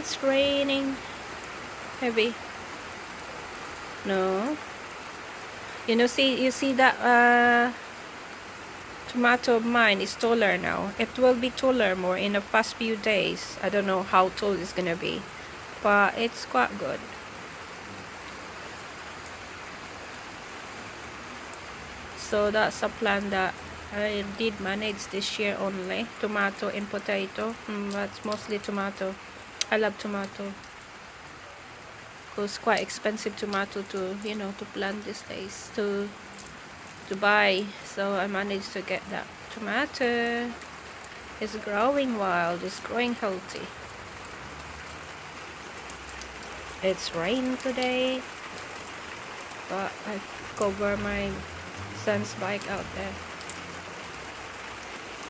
it's raining heavy. No. You know, you see that tomato of mine is taller now. It will be taller more in the past few days. I don't know how tall it's gonna be, but it's quite good. So that's a plant that I did manage this year only. Tomato and potato, but mostly tomato. I love tomato. It's quite expensive tomato to, you know, to plant these days, to buy. So I managed to get that tomato. It's growing wild, it's growing healthy. It's rain today, but I cover my son's bike out there.